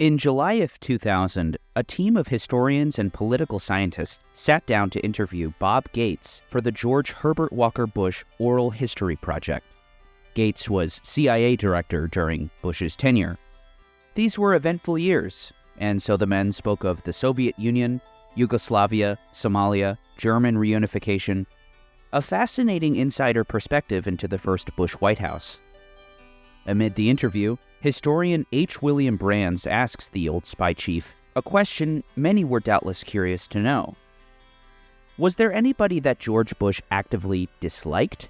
In July of 2000, a team of historians and political scientists sat down to interview Bob Gates for the George Herbert Walker Bush Oral History Project. Gates was CIA director during Bush's tenure. These were eventful years, and so the men spoke of the Soviet Union, Yugoslavia, Somalia, German reunification, a fascinating insider perspective into the first Bush White House. Amid the interview, historian H. William Brands asks the old spy chief a question many were doubtless curious to know. Was there anybody that George Bush actively disliked?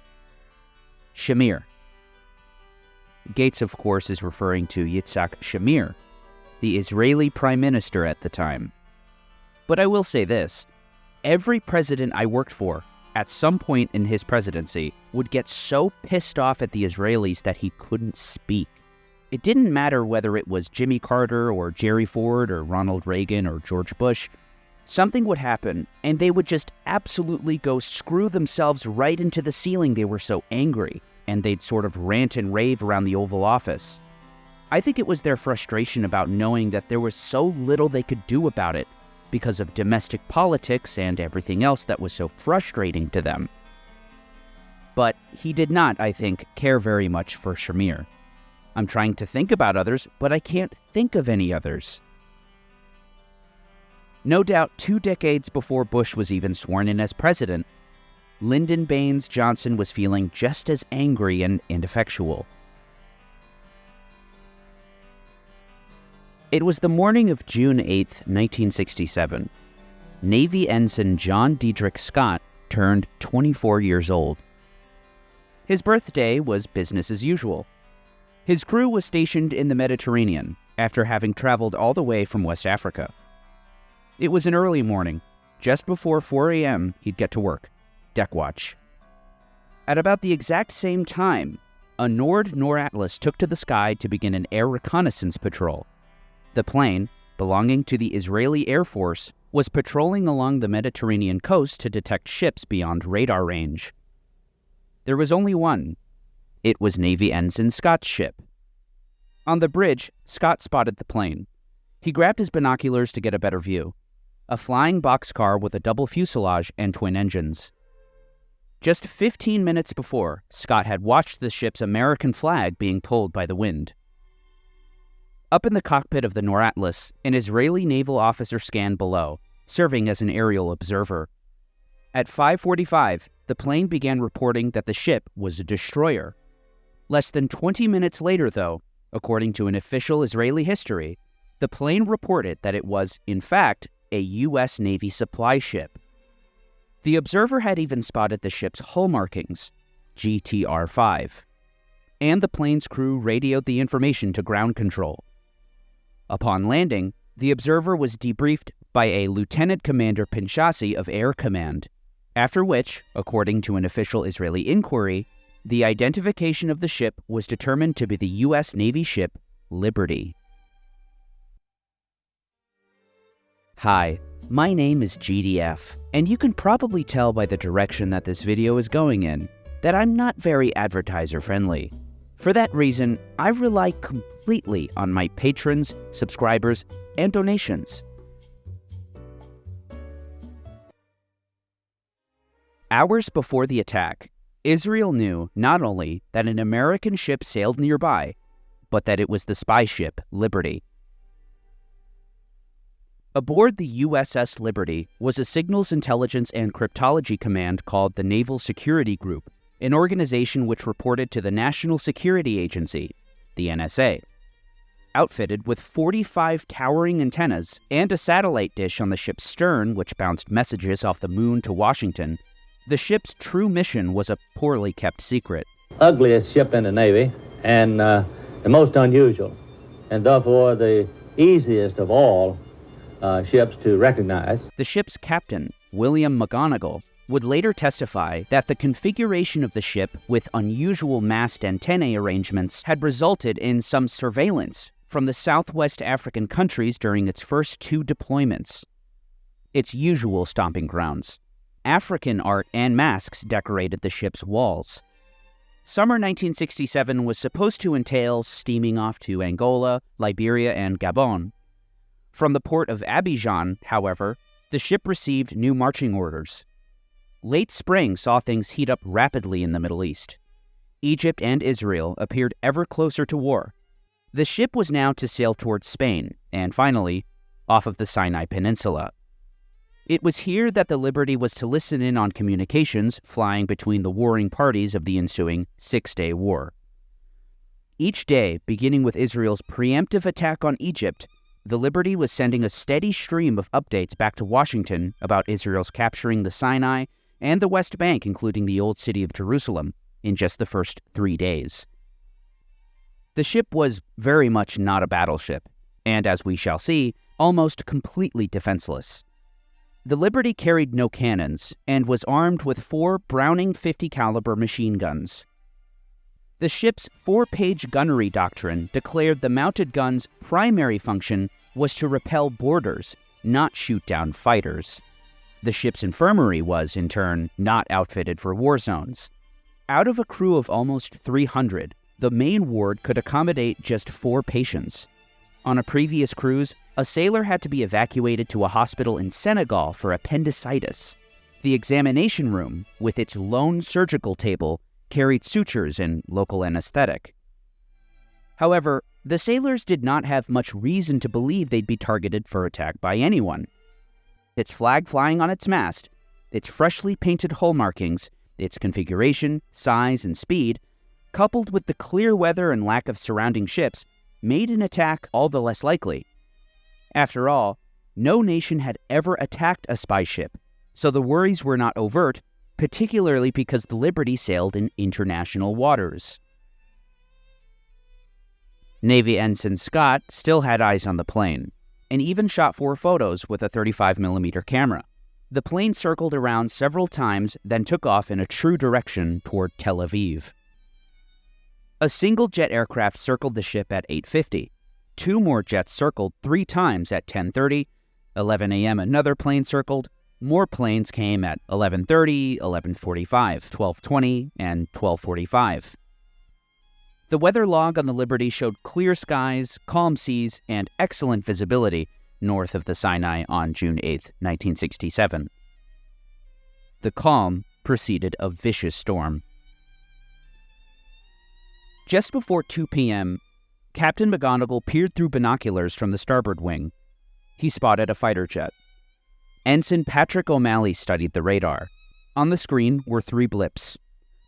Shamir. Gates, of course, is referring to Yitzhak Shamir, the Israeli prime minister at the time. But I will say this, every president I worked for, at some point in his presidency, would get so pissed off at the Israelis that he couldn't speak. It didn't matter whether it was Jimmy Carter or Jerry Ford or Ronald Reagan or George Bush. Something would happen, and they would just absolutely go screw themselves right into the ceiling. They were so angry, and they'd sort of rant and rave around the Oval Office. I think it was their frustration about knowing that there was so little they could do about it because of domestic politics and everything else that was so frustrating to them. But he did not, I think, care very much for Shamir. I'm trying to think about others, but I can't think of any others. No doubt 2 decades before Bush was even sworn in as president, Lyndon Baines Johnson was feeling just as angry and ineffectual. It was the morning of June 8, 1967. Navy Ensign John Diedrich Scott turned 24 years old. His birthday was business as usual. His crew was stationed in the Mediterranean after having traveled all the way from West Africa. It was an early morning. Just before 4 a.m., he'd get to work. Deck watch. At about the exact same time, a Nord Atlas took to the sky to begin an air reconnaissance patrol. The plane, belonging to the Israeli Air Force, was patrolling along the Mediterranean coast to detect ships beyond radar range. There was only one. It was Navy Ensign Scott's ship. On the bridge, Scott spotted the plane. He grabbed his binoculars to get a better view. A flying boxcar with a double fuselage and twin engines. Just 15 minutes before, Scott had watched the ship's American flag being pulled by the wind. Up in the cockpit of the Nord Atlas, an Israeli naval officer scanned below, serving as an aerial observer. At 5:45, the plane began reporting that the ship was a destroyer. Less than 20 minutes later, though, according to an official Israeli history, the plane reported that it was, in fact, a U.S. Navy supply ship. The observer had even spotted the ship's hull markings, GTR-5, and the plane's crew radioed the information to ground control. Upon landing, the observer was debriefed by a Lieutenant Commander Pinchasi of Air Command, after which, according to an official Israeli inquiry, the identification of the ship was determined to be the U.S. Navy ship Liberty. Hi, my name is GDF, and you can probably tell by the direction that this video is going in that I'm not very advertiser-friendly. For that reason, I rely completely on my patrons, subscribers, and donations. Hours before the attack, Izreel knew not only that an American ship sailed nearby, but that it was the spy ship Liberty. Aboard the USS Liberty was a signals intelligence and cryptology command called the Naval Security Group, an organization which reported to the National Security Agency, the NSA. Outfitted with 45 towering antennas and a satellite dish on the ship's stern which bounced messages off the moon to Washington, the ship's true mission was a poorly kept secret. Ugliest ship in the Navy and the most unusual, and therefore the easiest of all ships to recognize. The ship's captain, William McGonigal, would later testify that the configuration of the ship with unusual mast antennae arrangements had resulted in some surveillance from the Southwest African countries during its first 2 deployments. Its usual stomping grounds. African art and masks decorated the ship's walls. Summer 1967 was supposed to entail steaming off to Angola, Liberia, and Gabon, From the port of Abidjan, however, the ship received new marching orders. Late spring saw things heat up rapidly in the Middle East. Egypt and Israel appeared ever closer to war. The ship was now to sail towards Spain, and finally, off of the Sinai Peninsula. It was here that the Liberty was to listen in on communications flying between the warring parties of the ensuing Six-Day War. Each day, beginning with Israel's preemptive attack on Egypt, the Liberty was sending a steady stream of updates back to Washington about Israel's capturing the Sinai and the West Bank, including the Old City of Jerusalem, in just the first 3 days. The ship was very much not a battleship, and as we shall see, almost completely defenseless. The Liberty carried no cannons and was armed with 4 Browning 50 caliber machine guns. The ship's 4-page gunnery doctrine declared the mounted gun's primary function was to repel boarders, not shoot down fighters. The ship's infirmary was, in turn, not outfitted for war zones. Out of a crew of almost 300, the main ward could accommodate just 4 patients. On a previous cruise, a sailor had to be evacuated to a hospital in Senegal for appendicitis. The examination room, with its lone surgical table, carried sutures and local anesthetic. However, the sailors did not have much reason to believe they'd be targeted for attack by anyone. Its flag flying on its mast, its freshly painted hull markings, its configuration, size, and speed, coupled with the clear weather and lack of surrounding ships, made an attack all the less likely. After all, no nation had ever attacked a spy ship, so the worries were not overt, particularly because the Liberty sailed in international waters. Navy Ensign Scott still had eyes on the plane, and even shot 4 photos with a 35mm camera. The plane circled around several times, then took off in a true direction toward Tel Aviv. A single jet aircraft circled the ship at 8:50. 2 more jets circled 3 times at 10:30. 11 a.m. another plane circled. More planes came at 11:30, 11:45, 12:20, and 12:45. The weather log on the Liberty showed clear skies, calm seas, and excellent visibility north of the Sinai on June 8, 1967. The calm preceded a vicious storm. Just before 2 p.m., Captain McGonigal peered through binoculars from the starboard wing. He spotted a fighter jet. Ensign Patrick O'Malley studied the radar. On the screen were 3 blips.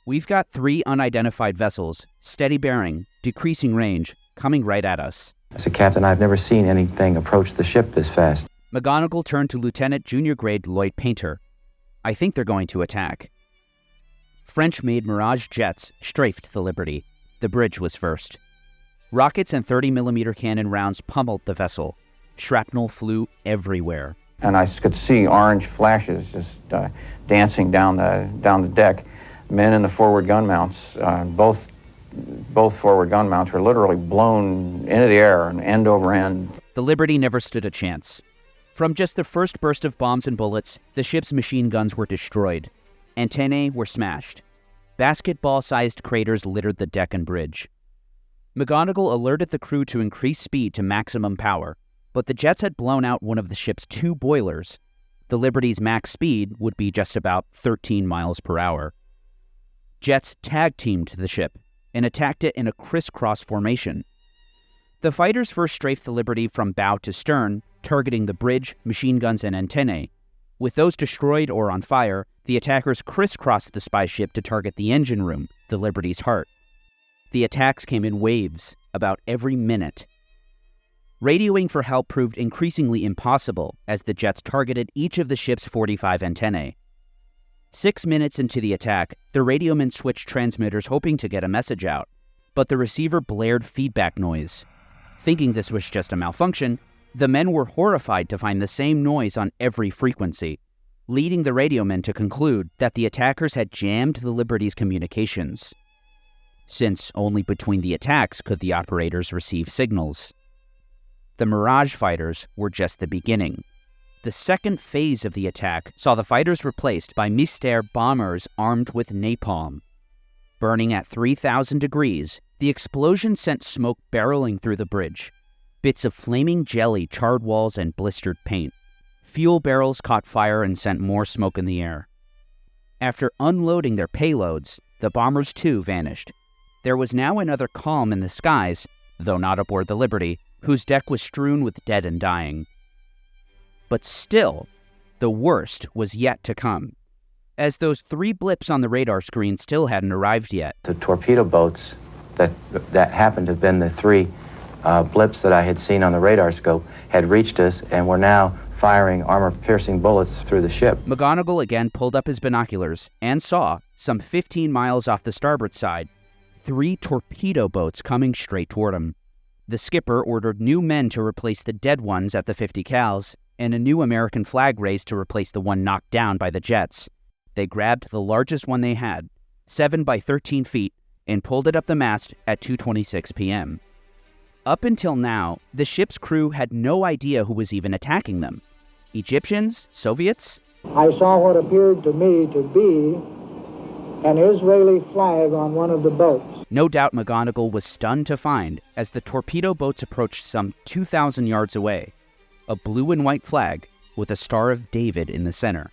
"We've got 3 unidentified vessels, steady bearing, decreasing range, coming right at us." As a captain, I've never seen anything approach the ship this fast. McGonigal turned to Lieutenant Junior Grade Lloyd Painter. "I think they're going to attack." French-made Mirage jets strafed the Liberty. The bridge was first. Rockets and 30mm cannon rounds pummeled the vessel. Shrapnel flew everywhere. And I could see orange flashes just dancing down the deck. Men in the forward gun mounts, both forward gun mounts were literally blown into the air, end over end. The Liberty never stood a chance. From just the first burst of bombs and bullets, the ship's machine guns were destroyed. Antennae were smashed. Basketball-sized craters littered the deck and bridge. McGonigal alerted the crew to increase speed to maximum power, but the jets had blown out one of the ship's 2 boilers. The Liberty's max speed would be just about 13 miles per hour. Jets tag-teamed the ship and attacked it in a crisscross formation. The fighters first strafed the Liberty from bow to stern, targeting the bridge, machine guns, and antennae. With those destroyed or on fire, the attackers crisscrossed the spy ship to target the engine room, the Liberty's heart. The attacks came in waves, about every minute. Radioing for help proved increasingly impossible as the jets targeted each of the ship's 45 antennae. 6 minutes into the attack, the radiomen switched transmitters hoping to get a message out, but the receiver blared feedback noise. Thinking this was just a malfunction, the men were horrified to find the same noise on every frequency, leading the radiomen to conclude that the attackers had jammed the Liberty's communications, since only between the attacks could the operators receive signals. The Mirage fighters were just the beginning. The second phase of the attack saw the fighters replaced by Mystère bombers armed with napalm. Burning at 3,000 degrees, the explosion sent smoke barreling through the bridge. Bits of flaming jelly charred walls and blistered paint. Fuel barrels caught fire and sent more smoke in the air. After unloading their payloads, the bombers too vanished. There was now another calm in the skies, though not aboard the Liberty, whose deck was strewn with dead and dying. But still, the worst was yet to come, as those 3 blips on the radar screen still hadn't arrived yet. The torpedo boats that happened to have been the 3 blips that I had seen on the radar scope had reached us and were now firing armor-piercing bullets through the ship. McGonigal again pulled up his binoculars and saw, some 15 miles off the starboard side, 3 torpedo boats coming straight toward him. The skipper ordered new men to replace the dead ones at the 50 cals, and a new American flag raised to replace the one knocked down by the jets. They grabbed the largest one they had, 7 by 13 feet, and pulled it up the mast at 2:26 p.m. Up until now, the ship's crew had no idea who was even attacking them. Egyptians? Soviets? I saw what appeared to me to be an Israeli flag on one of the boats. No doubt McGonigal was stunned to find, as the torpedo boats approached some 2,000 yards away, a blue and white flag with a Star of David in the center.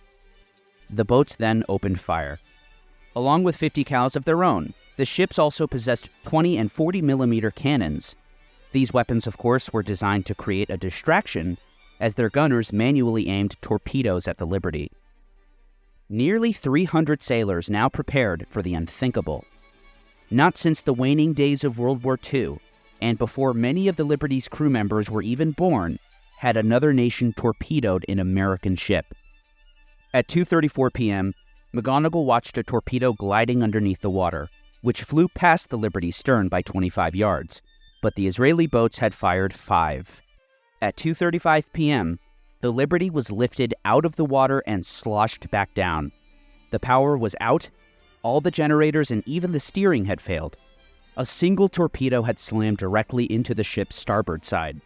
The boats then opened fire. Along with 50 cals of their own, the ships also possessed 20 and 40 millimeter cannons. These weapons, of course, were designed to create a distraction as their gunners manually aimed torpedoes at the Liberty. Nearly 300 sailors now prepared for the unthinkable. Not since the waning days of World War II, and before many of the Liberty's crew members were even born, had another nation torpedoed an American ship. At 2:34 p.m., McGonigal watched a torpedo gliding underneath the water, which flew past the Liberty's stern by 25 yards, but the Israeli boats had fired 5. At 2:35 p.m., the Liberty was lifted out of the water and sloshed back down. The power was out, all the generators and even the steering had failed. A single torpedo had slammed directly into the ship's starboard side,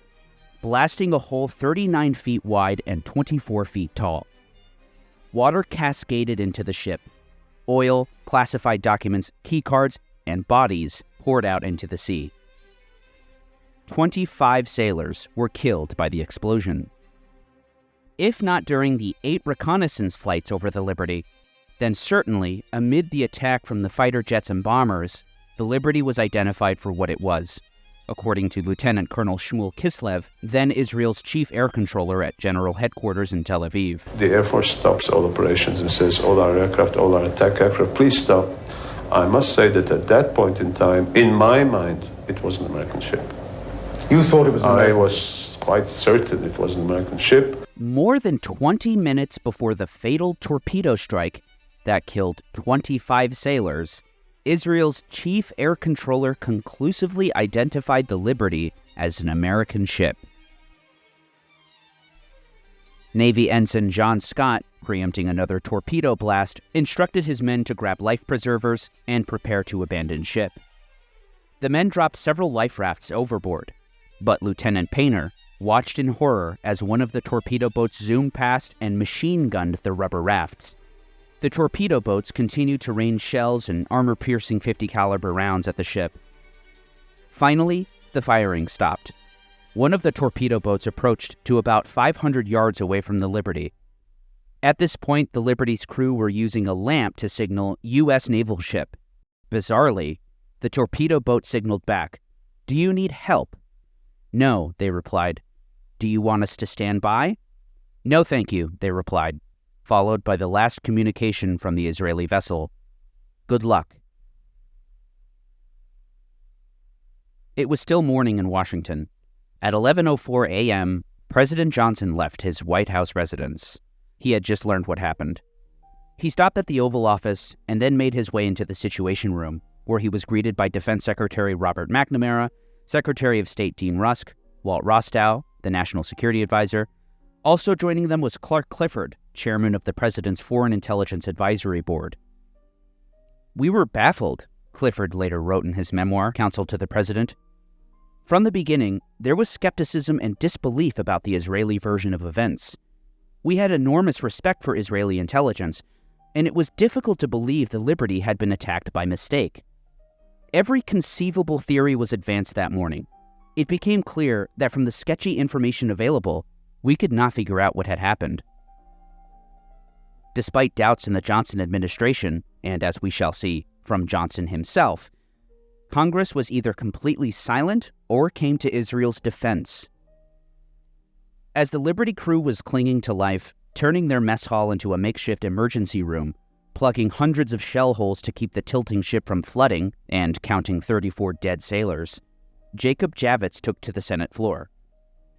blasting a hole 39 feet wide and 24 feet tall. Water cascaded into the ship. Oil, classified documents, keycards, and bodies poured out into the sea. 25 sailors were killed by the explosion. If not during the 8 reconnaissance flights over the Liberty, then certainly amid the attack from the fighter jets and bombers, the Liberty was identified for what it was, according to Lieutenant Colonel Shmuel Kislev, then Israel's chief air controller at General Headquarters in Tel Aviv. The Air Force stops all operations and says, all our aircraft, all our attack aircraft, please stop. I must say that at that point in time, in my mind, it was an American ship. You thought it was an American I was quite certain it was an American ship. More than 20 minutes before the fatal torpedo strike that killed 25 sailors, Israel's chief air controller conclusively identified the Liberty as an American ship. Navy Ensign John Scott, preempting another torpedo blast, instructed his men to grab life preservers and prepare to abandon ship. The men dropped several life rafts overboard, but Lieutenant Painter watched in horror as one of the torpedo boats zoomed past and machine-gunned the rubber rafts. The torpedo boats continued to rain shells and armor-piercing 50 caliber rounds at the ship. Finally, the firing stopped. One of the torpedo boats approached to about 500 yards away from the Liberty. At this point, the Liberty's crew were using a lamp to signal U.S. naval ship. Bizarrely, the torpedo boat signaled back, "Do you need help?" "No," they replied. "Do you want us to stand by?" "No, thank you," they replied, followed by the last communication from the Israeli vessel. "Good luck." It was still morning in Washington. At 11:04 a.m., President Johnson left his White House residence. He had just learned what happened. He stopped at the Oval Office and then made his way into the Situation Room, where he was greeted by Defense Secretary Robert McNamara, Secretary of State Dean Rusk, Walt Rostow, the National Security Advisor. Also joining them was Clark Clifford, chairman of the President's Foreign Intelligence Advisory Board. "We were baffled," Clifford later wrote in his memoir, Counsel to the President. "From the beginning, there was skepticism and disbelief about the Israeli version of events. We had enormous respect for Israeli intelligence, and it was difficult to believe the Liberty had been attacked by mistake. Every conceivable theory was advanced that morning. it became clear that from the sketchy information available, we could not figure out what had happened. Despite doubts in the Johnson administration, and as we shall see, from Johnson himself, Congress was either completely silent or came to Israel's defense. As the Liberty crew was clinging to life, turning their mess hall into a makeshift emergency room, plugging hundreds of shell holes to keep the tilting ship from flooding, and counting 34 dead sailors, Jacob Javits took to the Senate floor.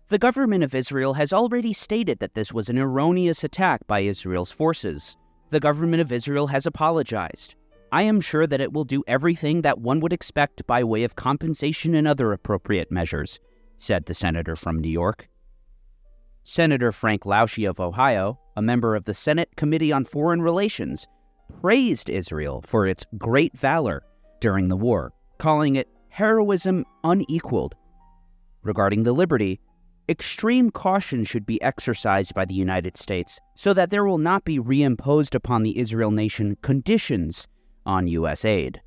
The government of Israel has already stated that this was an erroneous attack by Israel's forces. The government of Israel has apologized. I am sure that it will do everything that one would expect by way of compensation and other appropriate measures, said the senator from New York. Senator Frank Laushi of Ohio, a member of the Senate Committee on Foreign Relations, praised Israel for its great valor during the war, calling it heroism unequaled. Regarding the Liberty, extreme caution should be exercised by the United States so that there will not be reimposed upon the Israel nation conditions on U.S. aid.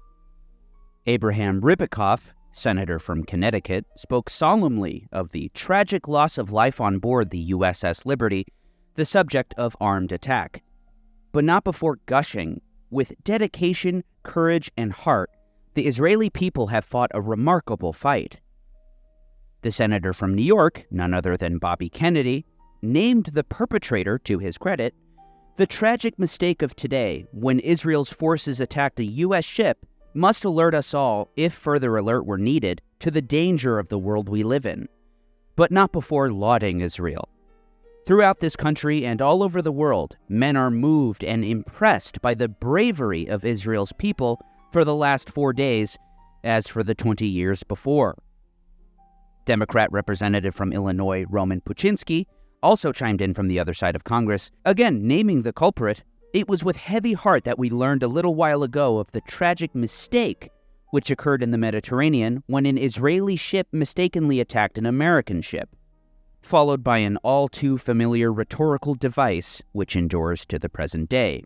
Abraham Ribicoff, senator from Connecticut, spoke solemnly of the tragic loss of life on board the USS Liberty, the subject of armed attack, but not before gushing, with dedication, courage, and heart, the Israeli people have fought a remarkable fight. The senator from New York, none other than Bobby Kennedy, named the perpetrator, to his credit, the tragic mistake of today when Israel's forces attacked a U.S. ship must alert us all, if further alert were needed, to the danger of the world we live in, but not before lauding Israel. Throughout this country and all over the world, men are moved and impressed by the bravery of Israel's people for the last 4 days, as for the 20 years before. Democrat representative from Illinois, Roman Puchinski, also chimed in from the other side of Congress, again naming the culprit. It was with heavy heart that we learned a little while ago of the tragic mistake which occurred in the Mediterranean when an Israeli ship mistakenly attacked an American ship, followed by an all-too-familiar rhetorical device which endures to the present day.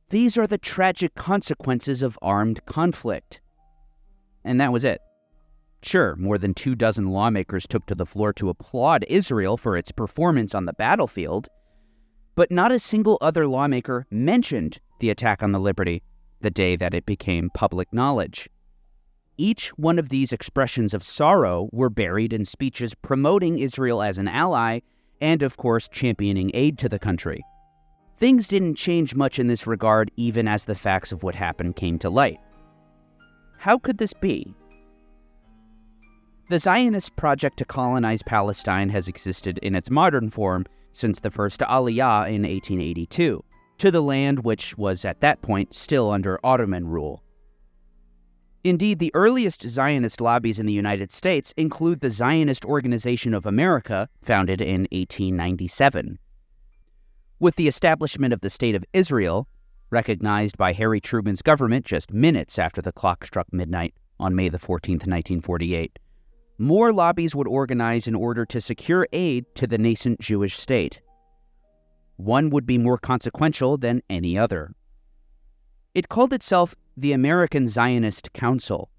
These are the tragic consequences of armed conflict. And that was it. Sure, more than 24 lawmakers took to the floor to applaud Israel for its performance on the battlefield, but not a single other lawmaker mentioned the attack on the Liberty the day that it became public knowledge. Each one of these expressions of sorrow were buried in speeches promoting Israel as an ally and, of course, championing aid to the country. Things didn't change much in this regard even as the facts of what happened came to light. How could this be? The Zionist project to colonize Palestine has existed in its modern form since the first Aliyah in 1882, to the land which was at that point still under Ottoman rule. Indeed, the earliest Zionist lobbies in the United States include the Zionist Organization of America, founded in 1897. With the establishment of the State of Israel, recognized by Harry Truman's government just minutes after the clock struck midnight on May 14, 1948, more lobbies would organize in order to secure aid to the nascent Jewish state. One would be more consequential than any other. It called itself the American Zionist Council.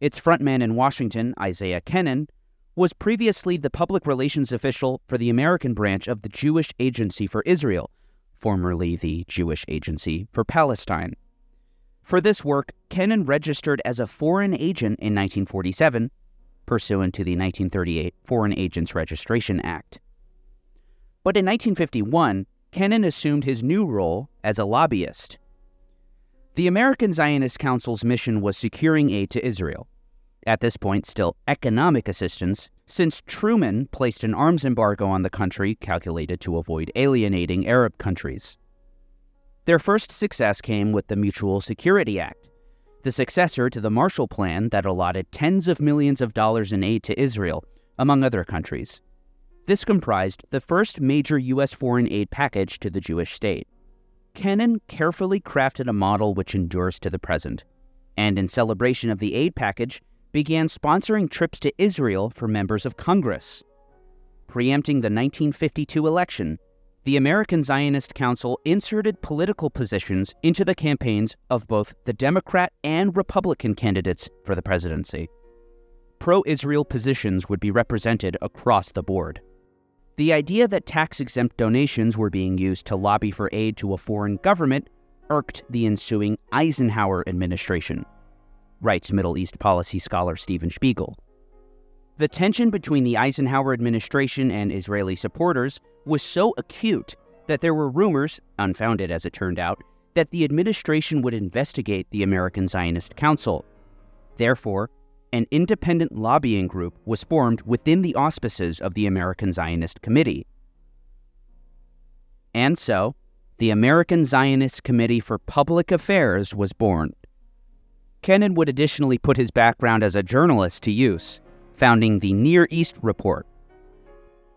Its frontman in Washington, Isaiah Kennan, was previously the public relations official for the American branch of the Jewish Agency for Israel, formerly the Jewish Agency for Palestine. For this work, Kennan registered as a foreign agent in 1947, pursuant to the 1938 Foreign Agents Registration Act. But in 1951, Kennan assumed his new role as a lobbyist. The American Zionist Council's mission was securing aid to Israel, at this point still economic assistance, since Truman placed an arms embargo on the country calculated to avoid alienating Arab countries. Their first success came with the Mutual Security Act, the successor to the Marshall Plan that allotted tens of millions of dollars in aid to Israel, among other countries. This comprised the first major U.S. foreign aid package to the Jewish state. Kennan carefully crafted a model which endures to the present, and in celebration of the aid package, began sponsoring trips to Israel for members of Congress. Preempting the 1952 election, the American Zionist Council inserted political positions into the campaigns of both the Democrat and Republican candidates for the presidency. pro-Israel positions would be represented across the board. The idea that tax-exempt donations were being used to lobby for aid to a foreign government irked the ensuing Eisenhower administration, writes Middle East policy scholar Stephen Spiegel. The tension between the Eisenhower administration and Israeli supporters was so acute that there were rumors, unfounded as it turned out, that the administration would investigate the American Zionist Council. Therefore, an independent lobbying group was formed within the auspices of the American Zionist Committee. And so, the American Zionist Committee for Public Affairs was born. Kennan would additionally put his background as a journalist to use, founding the Near East Report.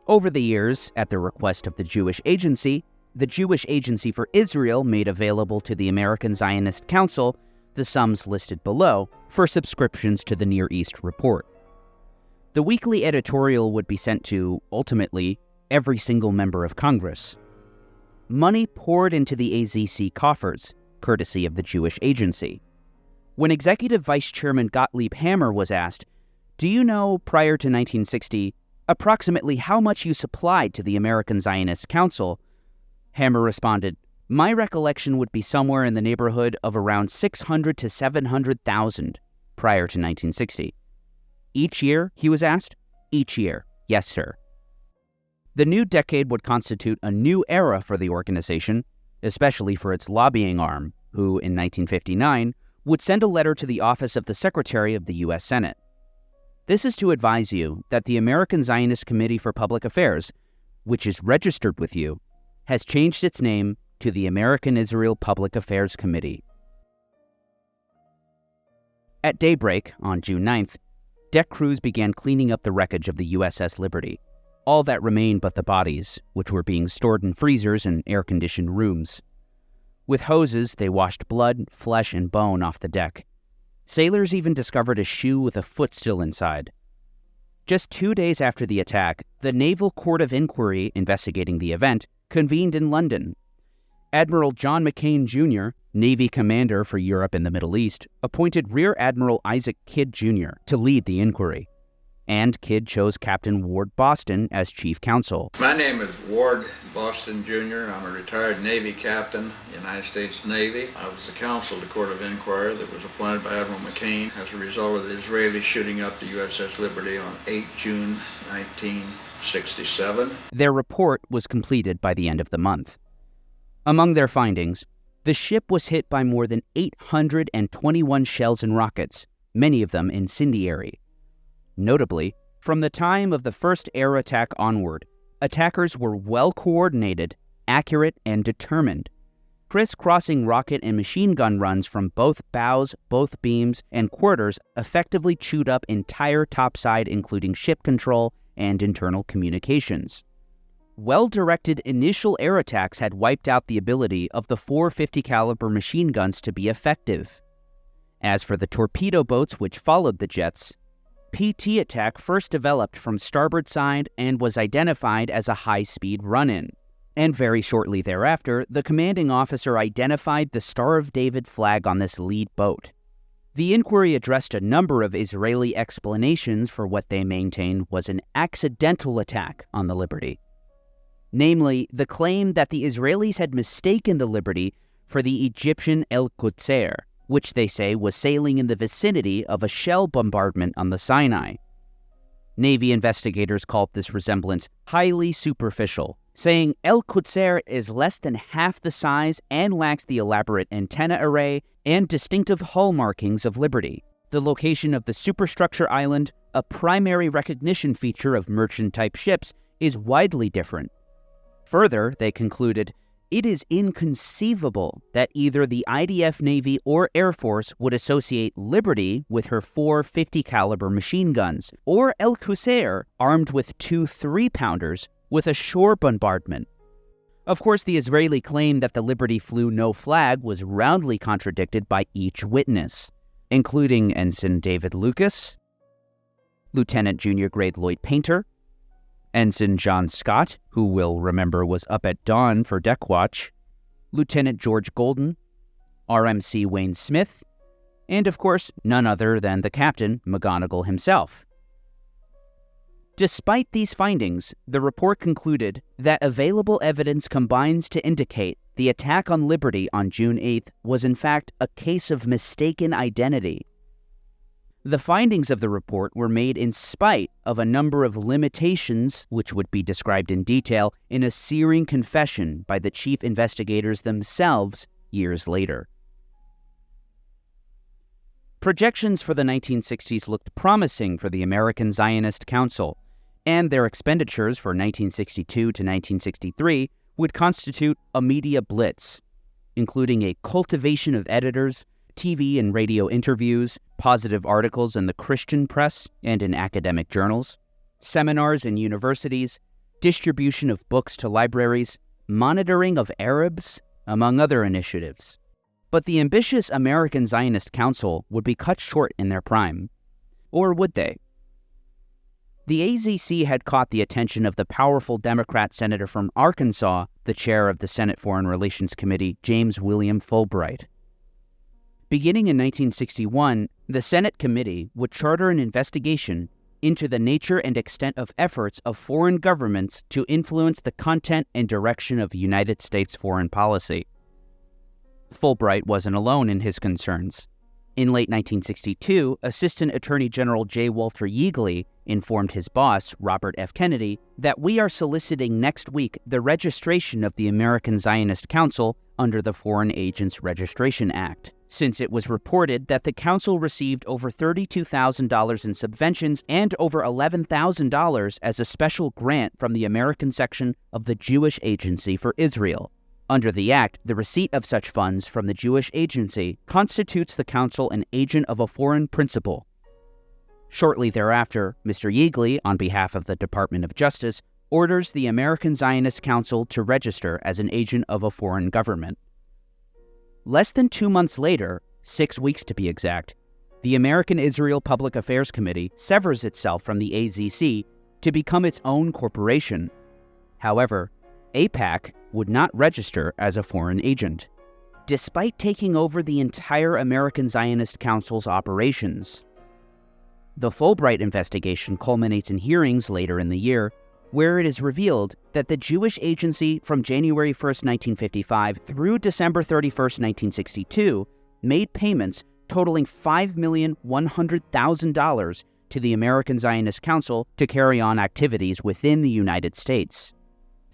Over the years, at the request of the Jewish Agency for Israel made available to the American Zionist Council the sums listed below for subscriptions to the Near East Report. The weekly editorial would be sent to, ultimately, every single member of Congress. Money poured into the AZC coffers, courtesy of the Jewish Agency. When Executive Vice Chairman Gottlieb Hammer was asked, "Do you know, prior to 1960, approximately how much you supplied to the American Zionist Council?" Hammer responded, "My recollection would be somewhere in the neighborhood of around 600 to 700,000 prior to 1960. Each year, he was asked? Each year, yes, sir." The new decade would constitute a new era for the organization, especially for its lobbying arm, who, in 1959, would send a letter to the office of the Secretary of the U.S. Senate. This is to advise you that the American Zionist Committee for Public Affairs, which is registered with you, has changed its name to the American Israel Public Affairs Committee. At daybreak on June 9th, deck crews began cleaning up the wreckage of the USS Liberty, all that remained but the bodies, which were being stored in freezers and air-conditioned rooms. With hoses, they washed blood, flesh, and bone off the deck. Sailors even discovered a shoe with a foot still inside. Just 2 days after the attack, the Naval Court of Inquiry investigating the event convened in London. Admiral John McCain Jr., Navy Commander for Europe and the Middle East, appointed Rear Admiral Isaac Kidd Jr. to lead the inquiry. And Kidd chose Captain Ward Boston as chief counsel. My name is Ward Boston Jr. I'm a retired Navy captain, United States Navy. I was the counsel to the Court of Inquiry that was appointed by Admiral McCain as a result of the Israelis shooting up the USS Liberty on 8 June 1967. Their report was completed by the end of the month. Among their findings, the ship was hit by more than 821 shells and rockets, many of them incendiary. Notably, from the time of the first air attack onward, attackers were well-coordinated, accurate, and determined. Criss-crossing rocket and machine gun runs from both bows, both beams, and quarters effectively chewed up entire topside, including ship control and internal communications. Well-directed initial air attacks had wiped out the ability of the 450 caliber machine guns to be effective. As for the torpedo boats which followed the jets, PT attack first developed from starboard side and was identified as a high-speed run-in. And very shortly thereafter, the commanding officer identified the Star of David flag on this lead boat. The inquiry addressed a number of Israeli explanations for what they maintained was an accidental attack on the Liberty. Namely, the claim that the Israelis had mistaken the Liberty for the Egyptian El Qudsr, which they say was sailing in the vicinity of a shell bombardment on the Sinai. Navy investigators called this resemblance highly superficial, saying El Qudsr is less than half the size and lacks the elaborate antenna array and distinctive hull markings of Liberty. The location of the superstructure island, a primary recognition feature of merchant-type ships, is widely different. Further, they concluded, it is inconceivable that either the IDF Navy or Air Force would associate Liberty with her 450 caliber machine guns, or El Qudsr, armed with 2 3-pounders, with a shore bombardment. Of course, the Israeli claim that the Liberty flew no flag was roundly contradicted by each witness, including Ensign David Lucas, Lieutenant Junior Grade Lloyd Painter, Ensign John Scott, who we'll remember was up at dawn for deck watch, Lieutenant George Golden, RMC Wayne Smith, and of course, none other than the captain, McGonigal himself, Despite these findings, the report concluded that available evidence combines to indicate the attack on Liberty on June 8th was in fact a case of mistaken identity. The findings of the report were made in spite of a number of limitations, which would be described in detail in a searing confession by the chief investigators themselves years later. Projections for the 1960s looked promising for the American Zionist Council, and their expenditures for 1962 to 1963 would constitute a media blitz, including a cultivation of editors, TV and radio interviews, positive articles in the Christian press and in academic journals, seminars in universities, distribution of books to libraries, monitoring of Arabs, among other initiatives. But the ambitious American Zionist Council would be cut short in their prime. Or would they? The AZC had caught the attention of the powerful Democrat senator from Arkansas, the chair of the Senate Foreign Relations Committee, James William Fulbright. Beginning in 1961, the Senate committee would charter an investigation into the nature and extent of efforts of foreign governments to influence the content and direction of United States foreign policy. Fulbright wasn't alone in his concerns. In late 1962, Assistant Attorney General J. Walter Yeagley informed his boss, Robert F. Kennedy, that we are soliciting next week the registration of the American Zionist Council under the Foreign Agents Registration Act, since it was reported that the council received over $32,000 in subventions and over $11,000 as a special grant from the American section of the Jewish Agency for Israel. Under the act, the receipt of such funds from the Jewish agency constitutes the council an agent of a foreign principal. Shortly thereafter, Mr. Yeagley, on behalf of the Department of Justice, orders the American Zionist Council to register as an agent of a foreign government. Less than 2 months later, 6 weeks to be exact, the American Israel Public Affairs Committee severs itself from the AZC to become its own corporation. However, AIPAC would not register as a foreign agent, despite taking over the entire American Zionist Council's operations. The Fulbright investigation culminates in hearings later in the year, where it is revealed that the Jewish Agency from January 1, 1955 through December 31, 1962, made payments totaling $5,100,000 to the American Zionist Council to carry on activities within the United States.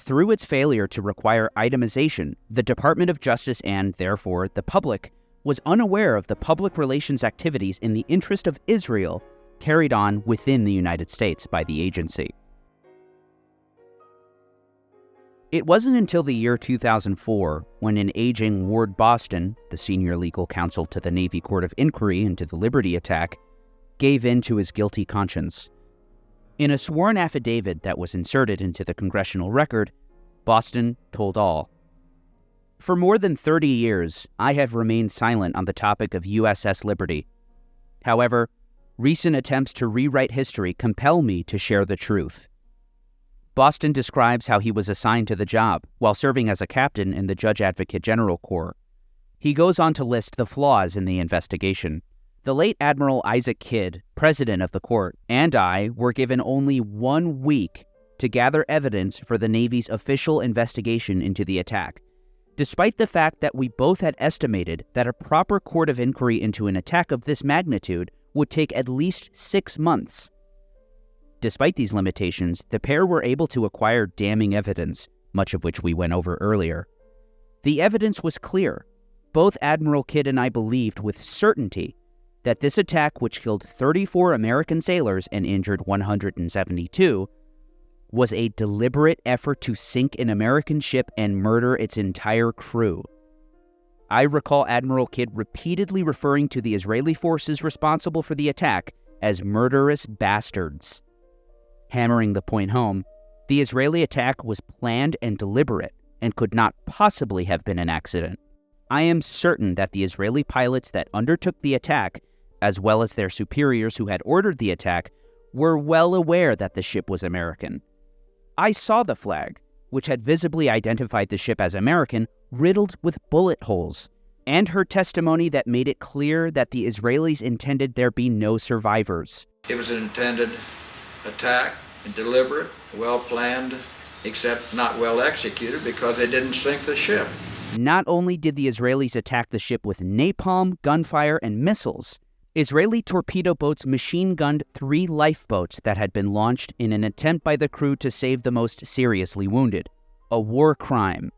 Through its failure to require itemization, the Department of Justice and, therefore, the public was unaware of the public relations activities in the interest of Israel carried on within the United States by the agency. It wasn't until the year 2004 when an aging Ward Boston, the senior legal counsel to the Navy Court of Inquiry into the Liberty attack, gave in to his guilty conscience. In a sworn affidavit that was inserted into the congressional record, Boston told all. For more than 30 years, I have remained silent on the topic of USS Liberty. However, recent attempts to rewrite history compel me to share the truth. Boston describes how he was assigned to the job while serving as a captain in the Judge Advocate General Corps. He goes on to list the flaws in the investigation. The late Admiral Isaac Kidd, president of the court, and I were given only 1 week to gather evidence for the Navy's official investigation into the attack, despite the fact that we both had estimated that a proper court of inquiry into an attack of this magnitude would take at least 6 months. Despite these limitations, the pair were able to acquire damning evidence, much of which we went over earlier. The evidence was clear. Both Admiral Kidd and I believed with certainty that this attack, which killed 34 American sailors and injured 172, was a deliberate effort to sink an American ship and murder its entire crew. I recall Admiral Kidd repeatedly referring to the Israeli forces responsible for the attack as murderous bastards. Hammering the point home, the Israeli attack was planned and deliberate and could not possibly have been an accident. I am certain that the Israeli pilots that undertook the attack, as well as their superiors who had ordered the attack, were well aware that the ship was American. I saw the flag, which had visibly identified the ship as American, riddled with bullet holes, and heard testimony that made it clear that the Israelis intended there be no survivors. It was an intended attack deliberate, well-planned, except not well executed because they didn't sink the ship. Not only did the Israelis attack the ship with napalm, gunfire, and missiles, Israeli torpedo boats machine-gunned 3 lifeboats that had been launched in an attempt by the crew to save the most seriously wounded. A war crime.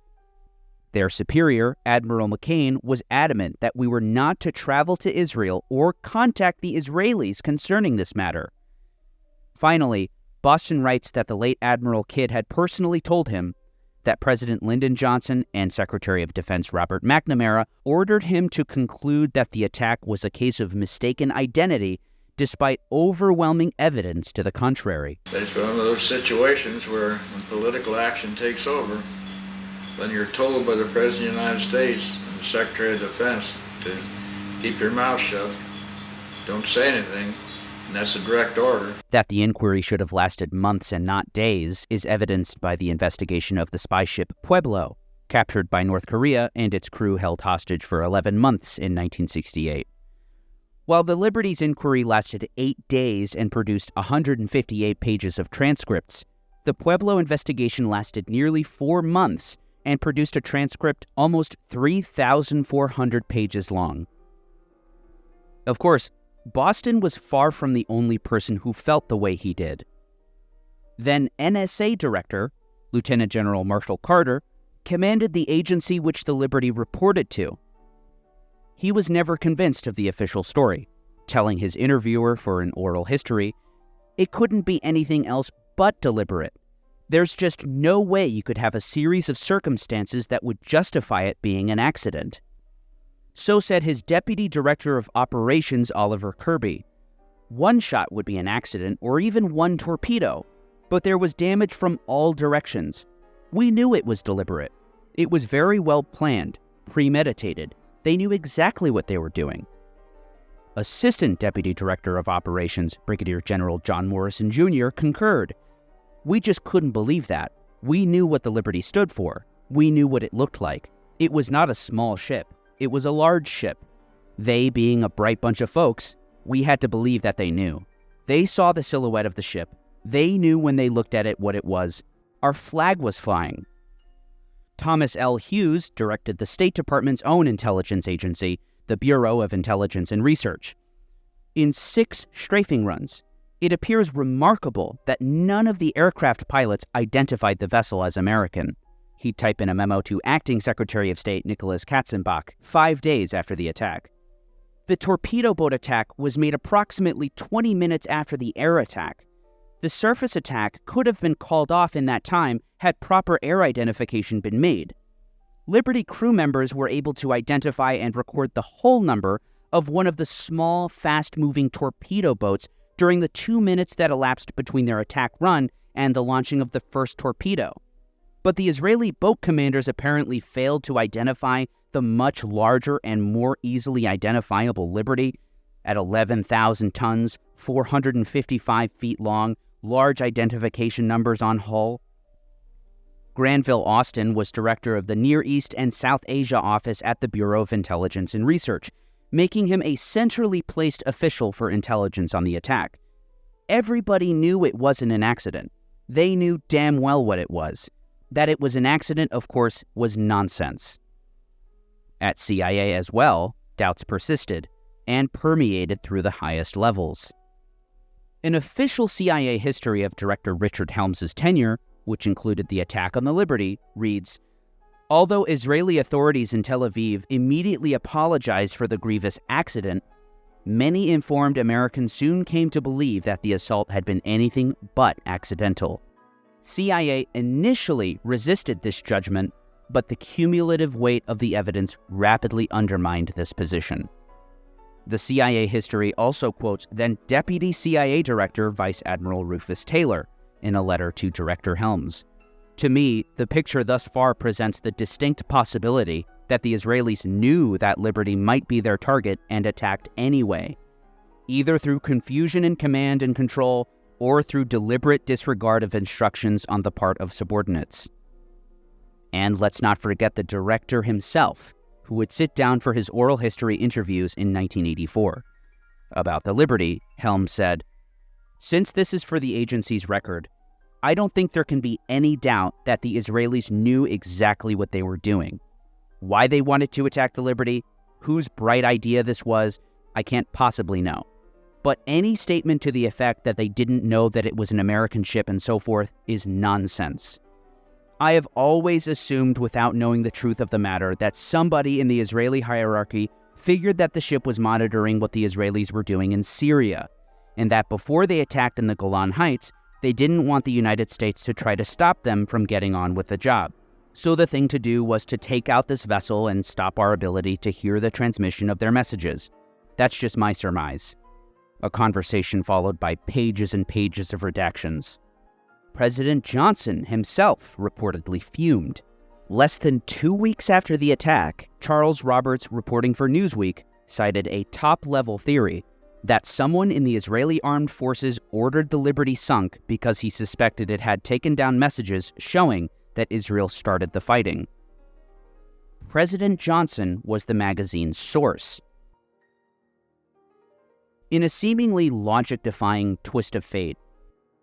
Their superior, Admiral McCain, was adamant that we were not to travel to Israel or contact the Israelis concerning this matter. Finally, Boston writes that the late Admiral Kidd had personally told him that President Lyndon Johnson and Secretary of Defense Robert McNamara ordered him to conclude that the attack was a case of mistaken identity despite overwhelming evidence to the contrary. It's one of those situations where when political action takes over, then you're told by the President of the United States and the Secretary of Defense to keep your mouth shut, don't say anything, and that's a direct order. That the inquiry should have lasted months and not days is evidenced by the investigation of the spy ship Pueblo, captured by North Korea and its crew held hostage for 11 months in 1968. While the Liberty's inquiry lasted 8 days and produced 158 pages of transcripts, the Pueblo investigation lasted nearly 4 months and produced a transcript almost 3,400 pages long. Of course, Boston was far from the only person who felt the way he did. Then NSA Director, Lieutenant General Marshall Carter, commanded the agency which the Liberty reported to. He was never convinced of the official story, telling his interviewer for an oral history, "It couldn't be anything else but deliberate. There's just no way you could have a series of circumstances that would justify it being an accident." So said his Deputy Director of Operations, Oliver Kirby. One shot would be an accident or even one torpedo, but there was damage from all directions. We knew it was deliberate. It was very well planned, premeditated. They knew exactly what they were doing. Assistant Deputy Director of Operations, Brigadier General John Morrison Jr., concurred. "We just couldn't believe that. We knew what the Liberty stood for. We knew what it looked like. It was not a small ship. It was a large ship. They, being a bright bunch of folks, we had to believe that they knew. They saw the silhouette of the ship. They knew when they looked at it what it was. Our flag was flying." Thomas L. Hughes directed the State Department's own intelligence agency, the Bureau of Intelligence and Research. In 6 strafing runs, it appears remarkable that none of the aircraft pilots identified the vessel as American. He'd type in a memo to Acting Secretary of State Nicholas Katzenbach 5 days after the attack. The torpedo boat attack was made approximately 20 minutes after the air attack. The surface attack could have been called off in that time had proper air identification been made. Liberty crew members were able to identify and record the whole number of one of the small, fast-moving torpedo boats during the 2 minutes that elapsed between their attack run and the launching of the first torpedo. But the Israeli boat commanders apparently failed to identify the much larger and more easily identifiable Liberty at 11,000 tons, 455 feet long, large identification numbers on hull. Granville Austin was director of the Near East and South Asia office at the Bureau of Intelligence and Research, making him a centrally placed official for intelligence on the attack. Everybody knew it wasn't an accident. They knew damn well what it was. That it was an accident, of course, was nonsense. At CIA as well, doubts persisted and permeated through the highest levels. An official CIA history of Director Richard Helms's tenure, which included the attack on the Liberty, reads, "Although Israeli authorities in Tel Aviv immediately apologized for the grievous accident, many informed Americans soon came to believe that the assault had been anything but accidental. CIA initially resisted this judgment, but the cumulative weight of the evidence rapidly undermined this position." The CIA history also quotes then Deputy CIA Director Vice Admiral Rufus Taylor in a letter to Director Helms. To me, the picture thus far presents the distinct possibility that the Israelis knew that Liberty might be their target and attacked anyway, either through confusion in command and control or through deliberate disregard of instructions on the part of subordinates. And let's not forget the director himself, who would sit down for his oral history interviews in 1984. About the Liberty, Helms said, Since this is for the agency's record, I don't think there can be any doubt that the Israelis knew exactly what they were doing. Why they wanted to attack the Liberty, whose bright idea this was, I can't possibly know. But any statement to the effect that they didn't know that it was an American ship and so forth is nonsense. I have always assumed, without knowing the truth of the matter, that somebody in the Israeli hierarchy figured that the ship was monitoring what the Israelis were doing in Syria, and that before they attacked in the Golan Heights, they didn't want the United States to try to stop them from getting on with the job. So the thing to do was to take out this vessel and stop our ability to hear the transmission of their messages. That's just my surmise. A conversation followed by pages and pages of redactions. President Johnson himself reportedly fumed. Less than 2 weeks after the attack, Charles Roberts, reporting for Newsweek, cited a top-level theory that someone in the Israeli armed forces ordered the Liberty sunk because he suspected it had taken down messages showing that Israel started the fighting. President Johnson was the magazine's source. In a seemingly logic-defying twist of fate,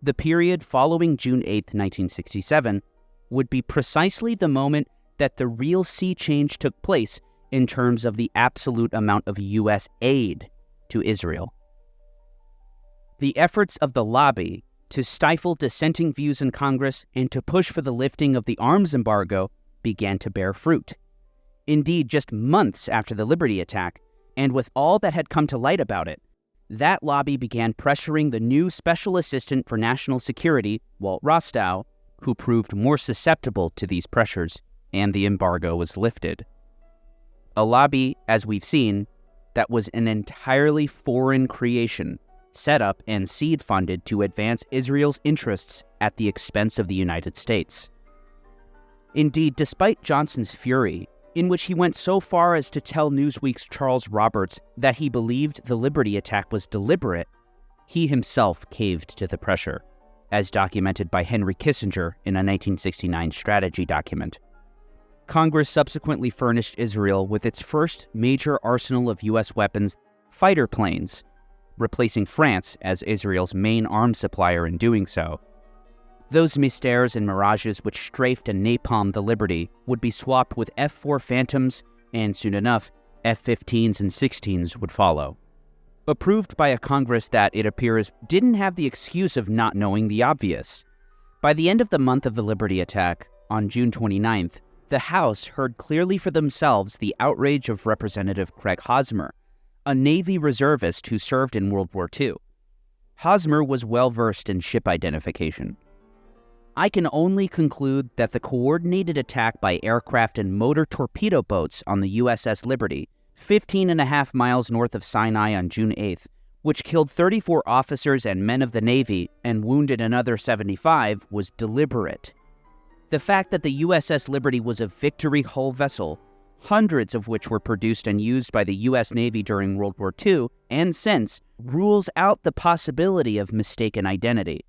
the period following June 8, 1967, would be precisely the moment that the real sea change took place in terms of the absolute amount of U.S. aid to Israel. The efforts of the lobby to stifle dissenting views in Congress and to push for the lifting of the arms embargo began to bear fruit. Indeed, just months after the Liberty attack, and with all that had come to light about it, that lobby began pressuring the new Special Assistant for National Security, Walt Rostow, who proved more susceptible to these pressures, and the embargo was lifted. A lobby, as we've seen, that was an entirely foreign creation, set up and seed-funded to advance Israel's interests at the expense of the United States. Indeed, despite Johnson's fury, in which he went so far as to tell Newsweek's Charles Roberts that he believed the Liberty attack was deliberate, he himself caved to the pressure, as documented by Henry Kissinger in a 1969 strategy document. Congress subsequently furnished Israel with its first major arsenal of U.S. weapons, fighter planes, replacing France as Israel's main arms supplier in doing so. Those Mystères and Mirages which strafed and napalmed the Liberty would be swapped with F-4 Phantoms, and soon enough, F-15s and 16s would follow. Approved by a Congress that, it appears, didn't have the excuse of not knowing the obvious. By the end of the month of the Liberty attack, on June 29th, the House heard clearly for themselves the outrage of Representative Craig Hosmer, a Navy reservist who served in World War II. Hosmer was well-versed in ship identification. I can only conclude that the coordinated attack by aircraft and motor torpedo boats on the USS Liberty, 15.5 miles north of Sinai on June 8th, which killed 34 officers and men of the Navy and wounded another 75, was deliberate. The fact that the USS Liberty was a Victory hull vessel, hundreds of which were produced and used by the U.S. Navy during World War II and since, rules out the possibility of mistaken identity.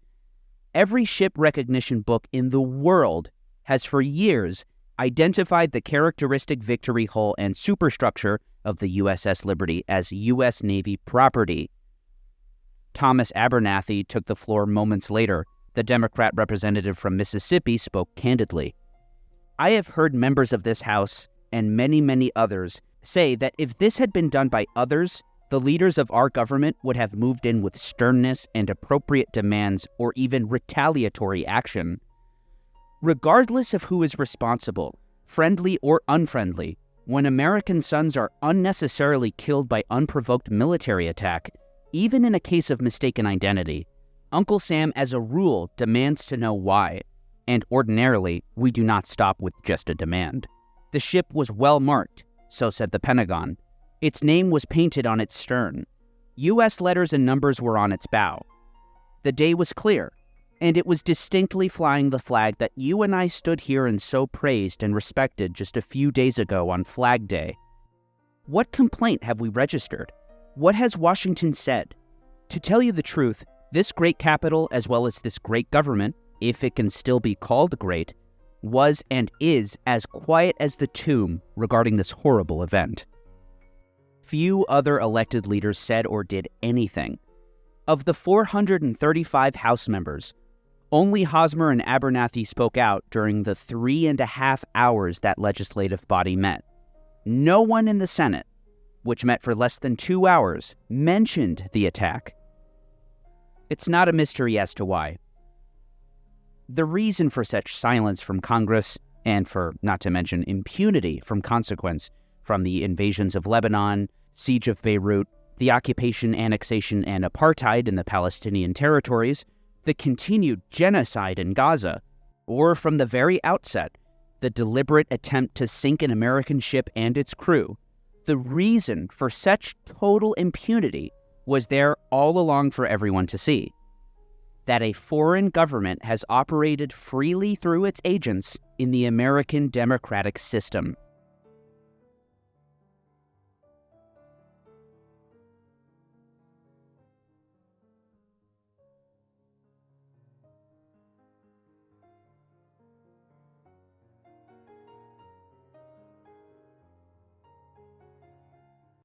Every ship recognition book in the world has for years identified the characteristic Victory hull and superstructure of the USS Liberty as U.S. Navy property. Thomas Abernathy took the floor moments later. The Democrat representative from Mississippi spoke candidly. I have heard members of this House and many, many others say that if this had been done by others, the leaders of our government would have moved in with sternness and appropriate demands or even retaliatory action. Regardless of who is responsible, friendly or unfriendly, when American sons are unnecessarily killed by unprovoked military attack, even in a case of mistaken identity, Uncle Sam, as a rule, demands to know why, and ordinarily, we do not stop with just a demand. The ship was well marked, so said the Pentagon. Its name was painted on its stern. U.S. letters and numbers were on its bow. The day was clear, and it was distinctly flying the flag that you and I stood here and so praised and respected just a few days ago on Flag Day. What complaint have we registered? What has Washington said? To tell you the truth, this great capital, as well as this great government, if it can still be called great, was and is as quiet as the tomb regarding this horrible event. Few other elected leaders said or did anything. Of the 435 House members, only Hosmer and Abernathy spoke out during the 3.5 hours that legislative body met. No one in the Senate, which met for less than 2 hours, mentioned the attack. It's not a mystery as to why. The reason for such silence from Congress, and for, not to mention, impunity from consequence from the invasions of Lebanon, siege of Beirut, the occupation, annexation, and apartheid in the Palestinian territories, the continued genocide in Gaza, or from the very outset, the deliberate attempt to sink an American ship and its crew, the reason for such total impunity was there all along for everyone to see. That a foreign government has operated freely through its agents in the American democratic system.